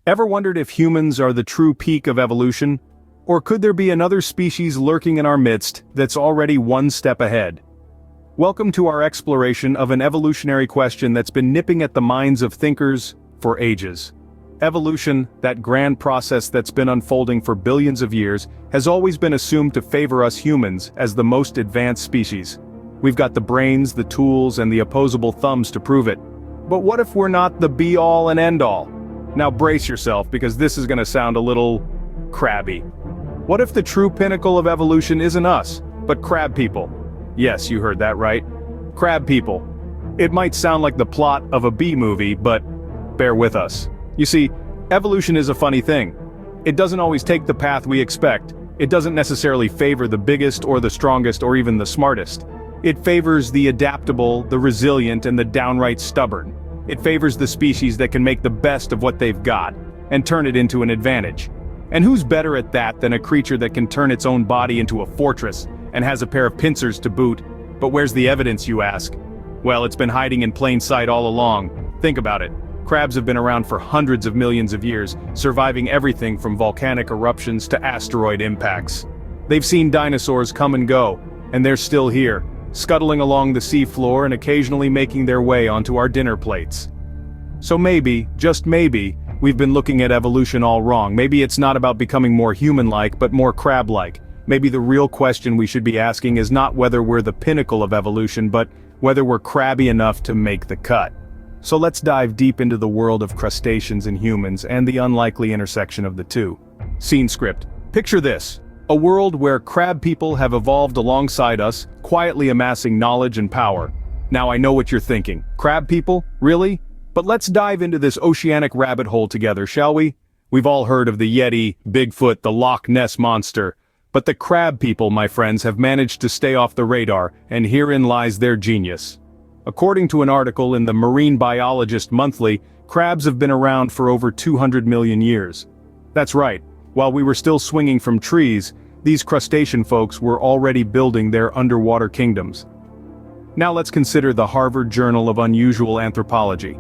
Ever wondered if humans are the true peak of evolution? Or could there be another species lurking in our midst that's already one step ahead? Welcome to our exploration of an evolutionary question that's been nipping at the minds of thinkers for ages. Evolution, that grand process that's been unfolding for billions of years, has always been assumed to favor us humans as the most advanced species. We've got the brains, the tools, and the opposable thumbs to prove it. But what if we're not the be-all and end-all? Now brace yourself, because this is gonna sound a little crabby. What if the true pinnacle of evolution isn't us, but crab people? Yes, you heard that right. Crab people. It might sound like the plot of a B-movie, but bear with us. You see, evolution is a funny thing. It doesn't always take the path we expect. It doesn't necessarily favor the biggest or the strongest or even the smartest. It favors the adaptable, the resilient, and the downright stubborn. It favors the species that can make the best of what they've got and turn it into an advantage. And who's better at that than a creature that can turn its own body into a fortress and has a pair of pincers to boot? But where's the evidence, you ask? Well, it's been hiding in plain sight all along. Think about it. Crabs have been around for hundreds of millions of years, surviving everything from volcanic eruptions to asteroid impacts. They've seen dinosaurs come and go, and they're still here, scuttling along the seafloor and occasionally making their way onto our dinner plates. So maybe, just maybe, we've been looking at evolution all wrong. Maybe it's not about becoming more human-like, but more crab-like. Maybe the real question we should be asking is not whether we're the pinnacle of evolution, but whether we're crabby enough to make the cut. So let's dive deep into the world of crustaceans and humans and the unlikely intersection of the two. Scene script. Picture this. A world where crab people have evolved alongside us, quietly amassing knowledge and power. Now I know what you're thinking. Crab people? Really? But let's dive into this oceanic rabbit hole together, shall we? We've all heard of the Yeti, Bigfoot, the Loch Ness Monster. But the crab people, my friends, have managed to stay off the radar, and herein lies their genius. According to an article in the Marine Biologist Monthly, crabs have been around for over 200 million years. That's right. While we were still swinging from trees, these crustacean folks were already building their underwater kingdoms. Now let's consider the Harvard Journal of Unusual Anthropology.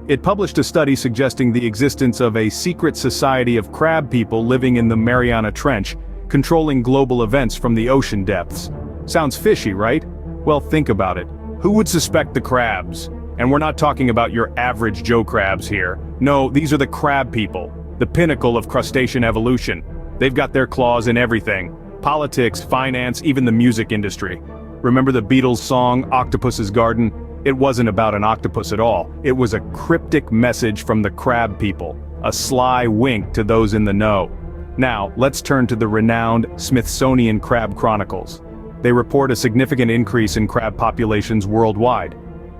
It published a study suggesting the existence of a secret society of crab people living in the Mariana Trench, controlling global events from the ocean depths. Sounds fishy, right? Well, think about it. Who would suspect the crabs? And we're not talking about your average Joe crabs here. No, these are the crab people, the pinnacle of crustacean evolution. They've got their claws in everything. Politics, finance, even the music industry. Remember the Beatles song, Octopus's Garden? It wasn't about an octopus at all. It was a cryptic message from the crab people, a sly wink to those in the know. Now, let's turn to the renowned Smithsonian Crab Chronicles. They report a significant increase in crab populations worldwide.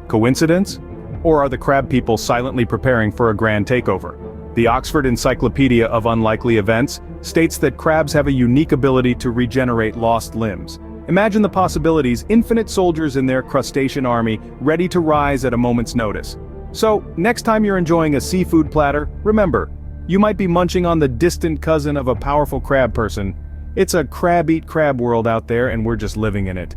Coincidence? Or are the crab people silently preparing for a grand takeover? The Oxford Encyclopedia of Unlikely Events states that crabs have a unique ability to regenerate lost limbs. Imagine the possibilities: infinite soldiers in their crustacean army, ready to rise at a moment's notice. So, next time you're enjoying a seafood platter, remember, you might be munching on the distant cousin of a powerful crab person. It's a crab-eat-crab world out there, and we're just living in it.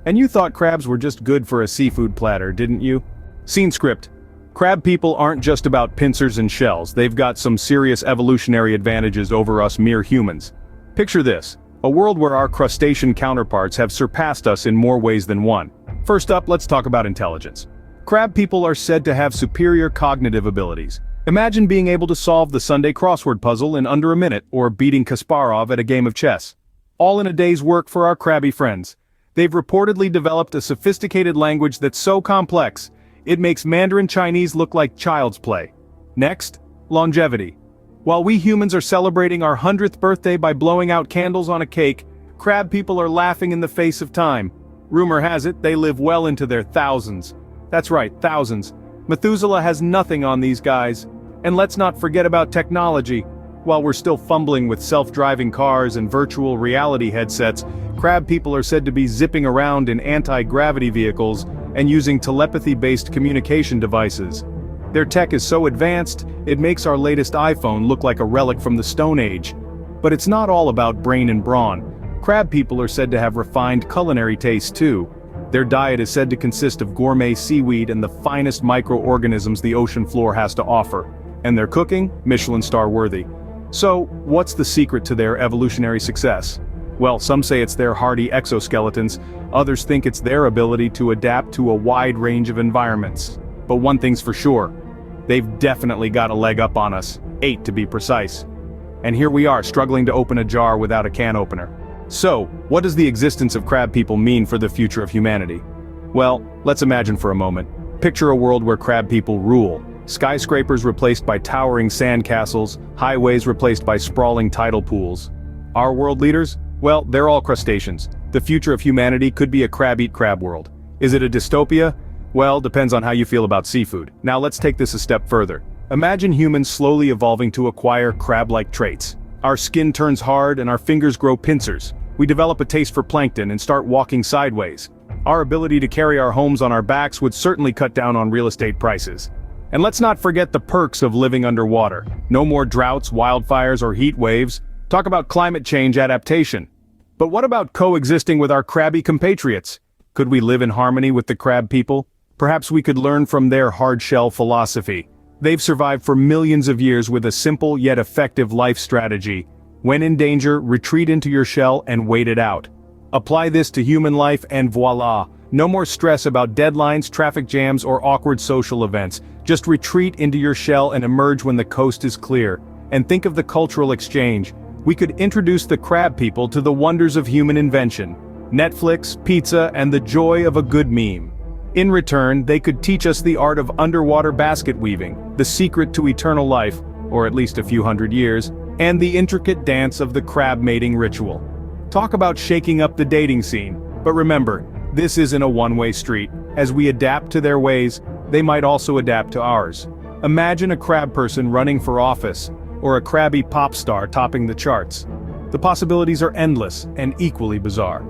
And you thought crabs were just good for a seafood platter, didn't you? Scene script. Crab people aren't just about pincers and shells. They've got some serious evolutionary advantages over us mere humans. Picture this. A world where our crustacean counterparts have surpassed us in more ways than one. First up, let's talk about intelligence. Crab people are said to have superior cognitive abilities. Imagine being able to solve the Sunday crossword puzzle in under a minute, or beating Kasparov at a game of chess. All in a day's work for our crabby friends. They've reportedly developed a sophisticated language that's so complex, it makes Mandarin Chinese look like child's play. Next, longevity. While we humans are celebrating our 100th birthday by blowing out candles on a cake, crab people are laughing in the face of time. Rumor has it, they live well into their thousands. That's right, thousands. Methuselah has nothing on these guys. And let's not forget about technology. While we're still fumbling with self-driving cars and virtual reality headsets, crab people are said to be zipping around in anti-gravity vehicles and using telepathy-based communication devices. Their tech is so advanced, it makes our latest iPhone look like a relic from the Stone Age. But it's not all about brain and brawn. Crab people are said to have refined culinary tastes too. Their diet is said to consist of gourmet seaweed and the finest microorganisms the ocean floor has to offer. And their cooking, Michelin star worthy. So, what's the secret to their evolutionary success? Well, some say it's their hardy exoskeletons, others think it's their ability to adapt to a wide range of environments. But one thing's for sure, they've definitely got a leg up on us, 8 to be precise. And here we are struggling to open a jar without a can opener. So, what does the existence of crab people mean for the future of humanity? Well, let's imagine for a moment. Picture a world where crab people rule. Skyscrapers replaced by towering sandcastles, highways replaced by sprawling tidal pools. Our world leaders? Well, they're all crustaceans. The future of humanity could be a crab-eat-crab world. Is it a dystopia? Well, depends on how you feel about seafood. Now let's take this a step further. Imagine humans slowly evolving to acquire crab-like traits. Our skin turns hard and our fingers grow pincers. We develop a taste for plankton and start walking sideways. Our ability to carry our homes on our backs would certainly cut down on real estate prices. And let's not forget the perks of living underwater. No more droughts, wildfires, or heat waves. Talk about climate change adaptation. But what about coexisting with our crabby compatriots? Could we live in harmony with the crab people? Perhaps we could learn from their hard-shell philosophy. They've survived for millions of years with a simple yet effective life strategy. When in danger, retreat into your shell and wait it out. Apply this to human life and voila! No more stress about deadlines, traffic jams, or awkward social events. Just retreat into your shell and emerge when the coast is clear. And think of the cultural exchange. We could introduce the crab people to the wonders of human invention. Netflix, pizza, and the joy of a good meme. In return, they could teach us the art of underwater basket weaving, the secret to eternal life, or at least a few hundred years, and the intricate dance of the crab mating ritual. Talk about shaking up the dating scene. But remember, this isn't a one-way street. As we adapt to their ways, they might also adapt to ours. Imagine a crab person running for office, or a crabby pop star topping the charts. The possibilities are endless and equally bizarre.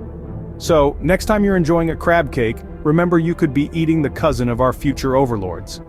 So, next time you're enjoying a crab cake, remember you could be eating the cousin of our future overlords.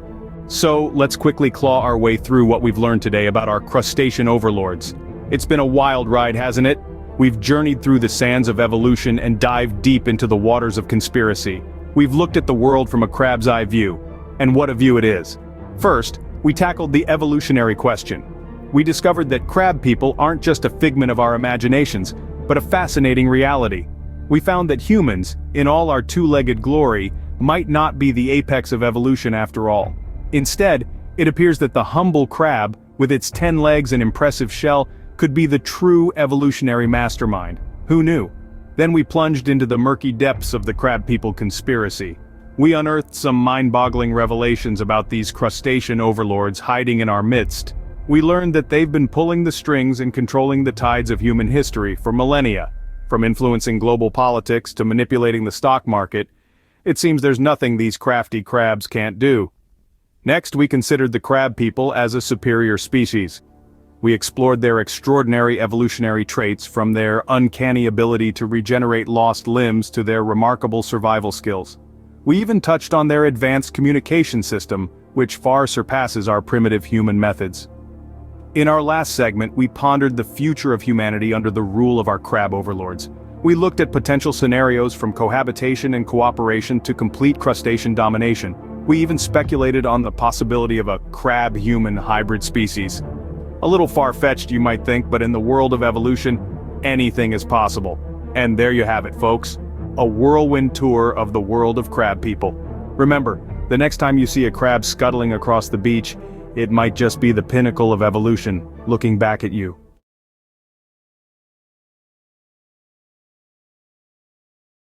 So, let's quickly claw our way through what we've learned today about our crustacean overlords. It's been a wild ride, hasn't it? We've journeyed through the sands of evolution and dived deep into the waters of conspiracy. We've looked at the world from a crab's eye view. And what a view it is. First, we tackled the evolutionary question. We discovered that crab people aren't just a figment of our imaginations, but a fascinating reality. We found that humans, in all our two-legged glory, might not be the apex of evolution after all. Instead, it appears that the humble crab, with its 10 legs and impressive shell, could be the true evolutionary mastermind. Who knew? Then we plunged into the murky depths of the crab people conspiracy. We unearthed some mind-boggling revelations about these crustacean overlords hiding in our midst. We learned that they've been pulling the strings and controlling the tides of human history for millennia. From influencing global politics to manipulating the stock market, it seems there's nothing these crafty crabs can't do. Next, we considered the crab people as a superior species. We explored their extraordinary evolutionary traits, from their uncanny ability to regenerate lost limbs to their remarkable survival skills. We even touched on their advanced communication system, which far surpasses our primitive human methods. In our last segment, we pondered the future of humanity under the rule of our crab overlords. We looked at potential scenarios from cohabitation and cooperation to complete crustacean domination. We even speculated on the possibility of a crab-human hybrid species. A little far-fetched, you might think, but in the world of evolution, anything is possible. And there you have it, folks. A whirlwind tour of the world of crab people. Remember, the next time you see a crab scuttling across the beach, it might just be the pinnacle of evolution looking back at you.